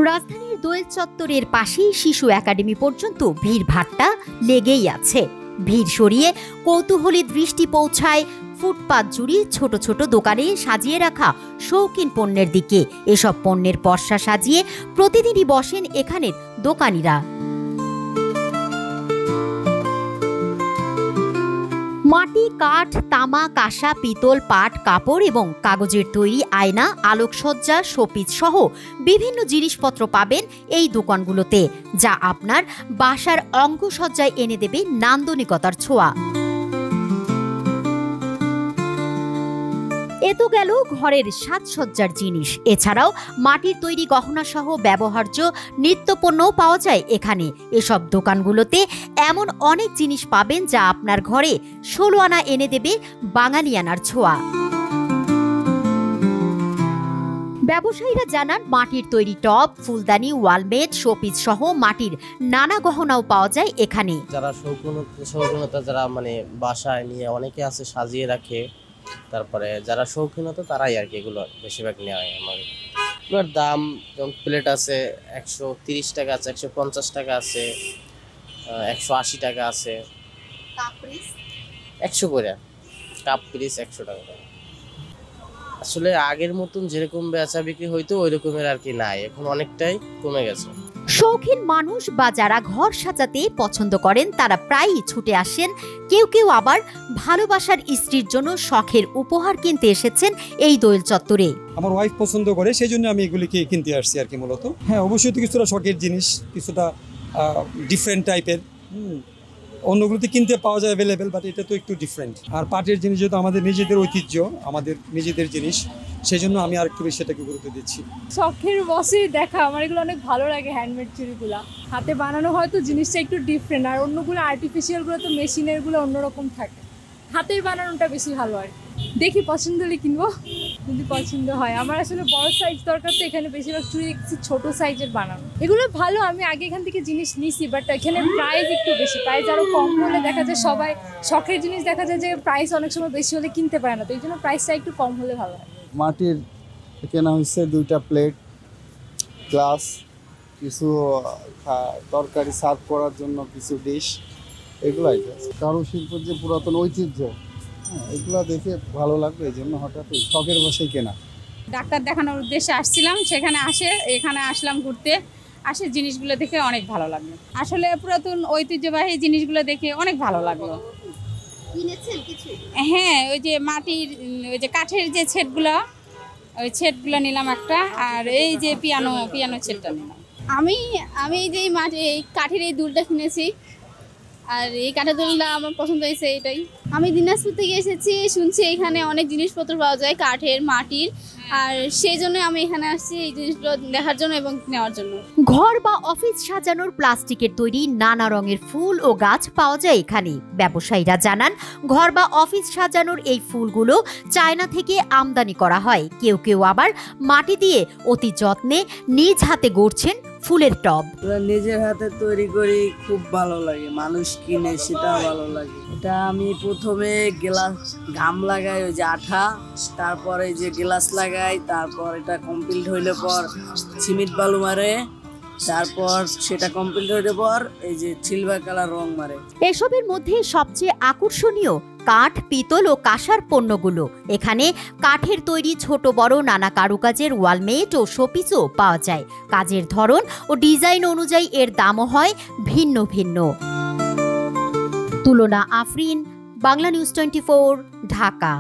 রাজধানীর দোয়েল চত্বরের পাশেই শিশু একাডেমি পর্যন্ত ভিড়ভাট্টা লেগেই আছে। ভিড় সরিয়ে কৌতূহলী দৃষ্টি পৌঁছায় ফুটপাত জুড়ে ছোট ছোট দোকানে সাজিয়ে রাখা শৌখিন পণ্যের দিকে। এসব পণ্যের পসরা সাজিয়ে প্রতিদিনই বসেন এখানের দোকানিরা। মাটি, কাঠ, তামা, কাঁসা, পিতল, পাট, কাপড় এবং কাগজের তৈরি আয়না, আলোকসজ্জা, শোপিস সহ বিভিন্ন জিনিসপত্র পাবেন এই দোকানগুলোতে, যা আপনার বাসার অঙ্গসজ্জায় এনে দেবে নান্দনিকতার ছোঁয়া। এ তো গেল ঘরের সাজসজ্জার জিনিস। এছাড়াও মাটির তৈরি গহনা সহ ব্যবহার্য নিত্যপণ্যও পাওয়া যায় এখানে। এসব দোকানগুলোতে এমন অনেক জিনিস পাবেন যা আপনার ঘরে 16 আনা এনে দেবে বাঙালিয়ানার ছোঁয়া। ব্যবসায়ীরা জানান, মাটির তৈরি টব, ফুলদানি, ওয়ালমেট, শোপিস সহ মাটির নানা গহনাও পাওয়া যায় এখানে। যারা শৌখিনতা যারা বাসায় নিয়ে অনেকে আছে সাজিয়ে রাখে, তারপরে যারা শৌখিনতা তারাই আর কি এগুলো বেশিরভাগ নেওয়া হয়। এগুলোর দাম যেমন প্লেট আছে 130 টাকা আছে, 150 টাকা আছে, 180 টাকা আছে, 100 করে কাপ পিস 100 টাকা। আসলে আগের মতন যেরকম বেচা বিক্রি হইতো ওই রকমের আর কি নাই, এখন অনেকটাই কমে গেছে। শৌখিন মানুষ বা যারা ঘর সাজাতে পছন্দ করেন তারা প্রায়ই ছুটে আসেন। কেউ কেউ আবার ভালোবাসার স্ত্রীর জন্য শখের উপহার কিনতে এসেছেন এই দোয়েল চত্বরে। আমার ওয়াইফ পছন্দ করে, সেই জন্য আমি এগুলিকে কিনতে আসছি আর কি মূলত। হ্যাঁ, অবশ্যই তো কিছুটা শখের জিনিস, কিছুটা ডিফারেন্ট টাইপের। অন্যগুলোতে কিনতে পাওয়া যায় অ্যাভেলেবেল, বাট এটা তো একটু ডিফারেন্ট। আর পাটের জিনিস যেহেতু আমাদের নিজেদের ঐতিহ্য, আমাদের নিজেদের জিনিস, সেই জন্য আমি আর একটু বেশি সেটাকে গুরুত্ব দিচ্ছি। শখের বসে দেখা আমার এগুলো অনেক ভালো লাগে। হ্যান্ডমেড চুড়িগুলো হাতে বানানো হয়তো জিনিসটা একটু ডিফারেন্ট, আর অন্যগুলো আর্টিফিশিয়ালগুলো তো মেশিনেরগুলো অন্যরকম থাকে। হাতের বানানোটা বেশি ভালো আর দেখি, পছন্দ হলে কিনবো যদি পছন্দ হয়। আমার আসলে বড় সাইজ দরকার, তো এখানে বেশিরভাগ চুড়ি দেখছি ছোট সাইজের বানানো। এগুলো ভালো, আমি আগে এখান থেকে জিনিস নিছি, বাট এখানে প্রাইস একটু বেশি। প্রাইস আরও কম হলে দেখা যায় সবাই শখের জিনিস দেখা যায় যে প্রাইস অনেক সময় বেশি হলে কিনতে পারে না, তো এই জন্য প্রাইসটা একটু কম হলে ভালো হয়। মাটির কেনা হয়েছে 2টা প্লেট, গ্লাস, কিছু তরকারি সার্ভ করার জন্য কিছু ডিশ, এগুলাই। কারুশিল্পের যে পুরাতন ঐতিহ্য, এগুলো দেখে ভালো লাগবে, এই জন্য হঠাৎ শখের বসেই কেনা। ডাক্তার দেখানোর উদ্দেশ্যে আসছিলাম, এখানে আসলাম ঘুরতে, জিনিসগুলো দেখে অনেক ভালো লাগলো। আসলে পুরাতন ঐতিহ্যবাহী জিনিসগুলো দেখে অনেক ভালো লাগলো। হ্যাঁ, ওই যে মাটির, ওই যে কাঠের যে সেটগুলো, ওই সেটগুলো নিলাম একটা, আর এই যে পিয়ানো সেটটা নিলাম। আমি যে কাঠের এই দুলটা কিনেছি, আর এই কাঠের দুলটা আমার পছন্দ হয়েছে, এটাই। আমি দিনাজপুর থেকে এসেছি, শুনছি এখানে অনেক জিনিসপত্র পাওয়া যায় কাঠের, মাটির, আর সেই জন্য আমি এখানে আসছি এই জিনিসগুলো দেখার জন্য এবং নেওয়ার জন্য। ঘর বা অফিস সাজানোর প্লাস্টিকের তৈরি নানা রঙের ফুল ও গাছ পাওয়া যায় এখানে। ব্যবসায়ীরা জানান, ঘর বা অফিস সাজানোর এই ফুলগুলো চায়না থেকে আমদানি করা হয়। কেউ কেউ আবার মাটি দিয়ে অতি যত্নে নিজ হাতে গড়ছেন ফুলের টব। নিজের হাতে তৈরি করি, খুব ভালো লাগে। মানুষ কিনে সেটা ভালো লাগে। এটা আমি প্রথমে ঘাম লাগাই, ওই যে আঠা, তারপরে যে গ্লাস লাগাই, তারপর এটা কমপ্লিট হইলে পর সিমেন্ট বালু মারে, তারপর সেটা কমপ্লিট হইলে পর এই যে সিলভার কালার রং মারে। এসবের মধ্যে সবচেয়ে আকর্ষণীয় কাঠ, পিতল ও কাঁসার পণ্যগুলো। এখানে কাঠের তৈরি ছোট বড় নানা কারুকাজের ওয়ালমেট ও শোপিসও পাওয়া যায়। কাজের ধরন ও ডিজাইন অনুযায়ী এর দামও হয় ভিন্ন ভিন্ন। তুলনা আফরিন, বাংলা নিউজ 24, ঢাকা।